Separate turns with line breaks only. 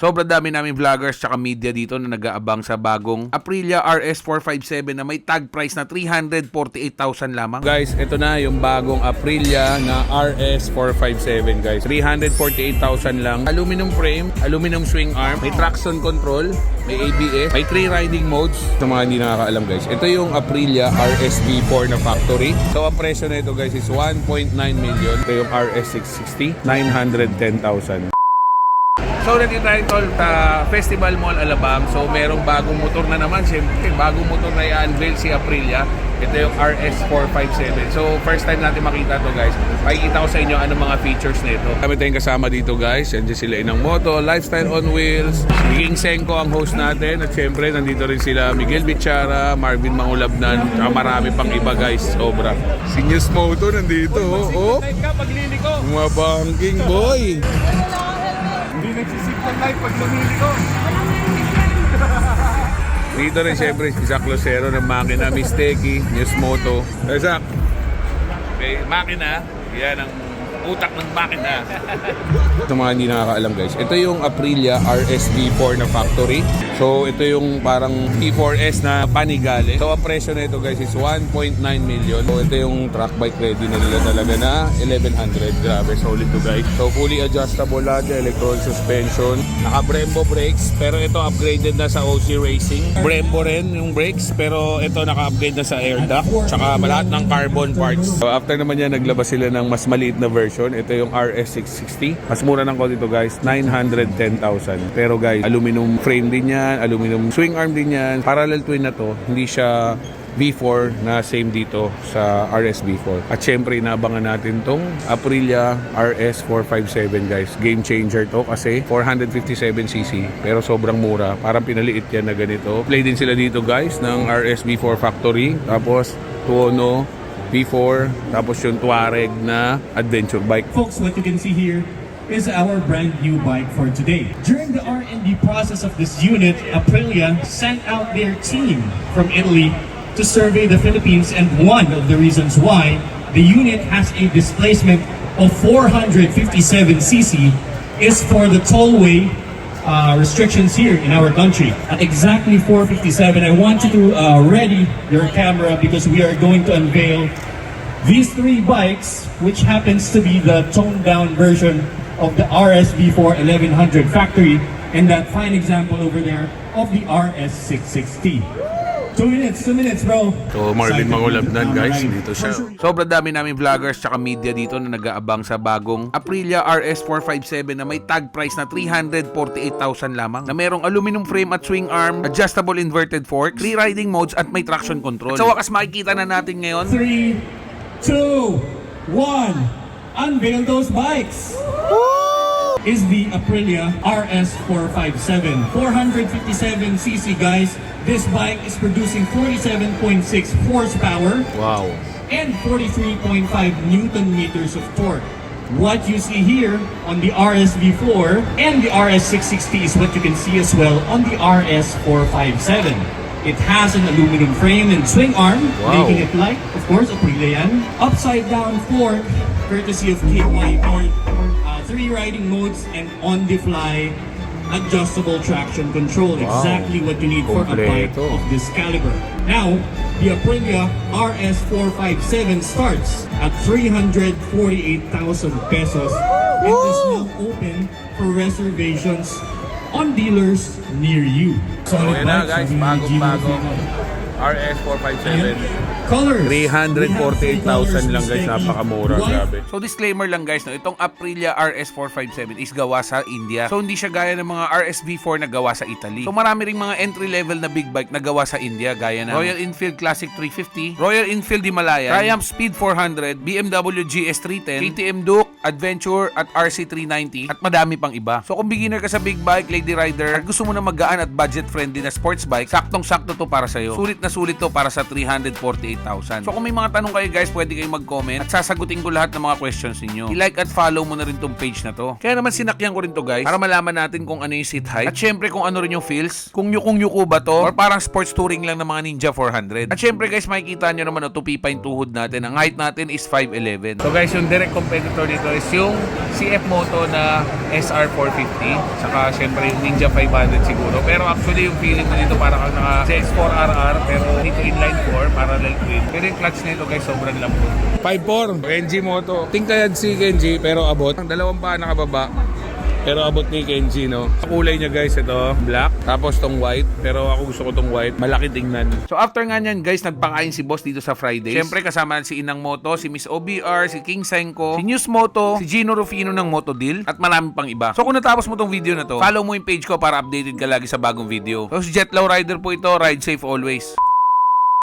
Sobrang dami namin vloggers tsaka media dito na nag-aabang sa bagong Aprilia RS457 na may tag price na 348,000 lamang. Guys, ito na yung bagong Aprilia na RS457 guys. 348,000 lang. Aluminum frame, aluminum swing arm, may traction control, may ABS, may 3 riding modes. Sa mga hindi nakakaalam guys, ito yung Aprilia RSV4 na factory. So ang presyo na ito guys is 1.9 million. Ito yung RS660, 910,000. So nandito tayo tol sa Festival Mall Alabang. So merong bagong motor na naman. Siyempre, bagong motor na i-unveil si Aprilia. Ito yung RS457. So first time natin makita to guys. Pakikita ko sa inyo anong mga features nito. Kami tayong kasama dito guys. Andiyan sila Inang Moto, Lifestyle on Wheels. King Senko ang host natin. At siyempre nandito rin sila Miguel Bichara, Marvin Mangulabnan. At marami pang iba guys. Sobra. Si News Moto nandito. Oh. Mga banking boy.
Hindi nagsisipon live pag lumili ko.
Dito rin siyempre si Zach Lucero ng makina, Miss Teki, News Moto. Zach, okay, makina, yan ang utak ng makina. Sa mga hindi nakakaalam guys, ito yung Aprilia RSV4 na factory. So ito yung parang P4S na panigale. So ang presyo na ito guys is 1.9 million. So ito yung track bike ready na nila talaga na 1100. Grabe, solid to guys. So fully adjustable lahat, electronic suspension, naka Brembo brakes, pero ito upgraded na sa OC Racing. Brembo rin yung brakes, pero ito naka-upgrade na sa air duct, tsaka lahat ng carbon parts. So after naman yan, naglabas sila ng mas maliit na version. Ito yung RS660. Mas mura ng konti ito guys, 910,000. Pero guys, aluminum frame din yan, aluminum swing arm din yan. Parallel twin na to, hindi siya V4 na same dito sa RSV4. At syempre, inabangan natin tong Aprilia RS457 guys. Game changer to kasi 457cc pero sobrang mura. Parang pinaliit yan na ganito. Play din sila dito guys ng RSV4 factory. Tapos Tuono V4, tapos yung Tuareg na adventure bike.
Folks, what you can see here is our brand new bike for today. During the R&D process of this unit, Aprilia sent out their team from Italy to survey the Philippines, and one of the reasons why the unit has a displacement of 457cc is for the tollway restrictions here in our country. At exactly 4:57, I want you to ready your camera because we are going to unveil these 3 bikes, which happens to be the toned down version of the RSV4 1100 factory, and that fine example over there of the RS660. 2 minutes bro.
So Marvin Mangulabnan guys, dito siya. Sobrang dami namin vloggers tsaka media dito na nag-aabang sa bagong Aprilia RS457 na may tag price na 348,000 lamang. Na merong aluminum frame at swing arm, adjustable inverted forks, 3 riding modes at may traction control. Sa wakas makikita na natin ngayon.
3, 2, 1. Unveil those bikes. Is the Aprilia RS457. 457cc guys. This bike is producing 47.6 horsepower.
Wow.
And 43.5 Newton meters of torque. What you see here on the RSV4 and the RS660 is what you can see as well on the RS457. It has an aluminum frame and swing arm,
wow,
making it like, of course, Aprilia yan. Upside down fork, courtesy of KYP. 3 riding modes and on-the-fly adjustable traction control.
Wow.
Exactly what you need for a bike of this caliber. Now, the Aprilia RS457 starts at 348,000 pesos and is now open for reservations on dealers near you.
So yan na guys, bagong-bago RS457.
Colors.
348,000 lang guys, napakamura, grabe. So disclaimer lang guys, no, itong Aprilia RS457 is gawa sa India. So hindi siya gaya ng mga RSV4 na gawa sa Italy. So marami ring mga entry level na big bike na gawa sa India gaya ng Royal Enfield Classic 350, Royal Enfield Himalayan, Triumph Speed 400, BMW GS 310, KTM Duke, Adventure at RC 390 at madami pang iba. So kung beginner ka sa big bike, lady rider, at gusto mo na magaan at budget friendly na sports bike, saktong-sakto to para sa'yo. Sulit na sulit to para sa 348,000 38,000. So kung may mga tanong kayo guys, pwede kayong mag-comment at sasagutin ko lahat ng mga questions ninyo. I-like at follow mo na rin tong page na to. Kaya naman sinakyan ko rin to guys para malaman natin kung ano yung seat height at syempre kung ano rin yung feels, kung yuko ba to or parang sports touring lang ng mga Ninja 400. At syempre guys, makikita nyo naman tupi pa yung tuhod natin. Ang height natin is 5'11".
So guys, yung direct competitor dito is yung CF Moto na SR450. Saka syempre yung Ninja 500 siguro. Pero actually yung feeling mo dito para kang naka CX4RR pero dito inline 4 parallel twin. Pero yung clutch nito guys sobrang lambot.
5'4", Kenji Moto. Tingkayad si Kenji pero abot. Ang dalawang paa nakababa. Pero abot ni Kenji, no? Kulay niya guys, ito, black. Tapos tong white. Pero ako gusto ko tong white. Malaki tingnan. So after nga nyan guys, nagpakain si boss dito sa Fridays. Siyempre kasama si Inang Moto, si Miss OBR, si King Senko, si News Moto, si Gino Rufino ng Moto Deal, at marami pang iba. So kung natapos mo tong video na to, follow mo yung page ko para updated ka lagi sa bagong video. So si Jetlaw Rider po ito, ride safe always.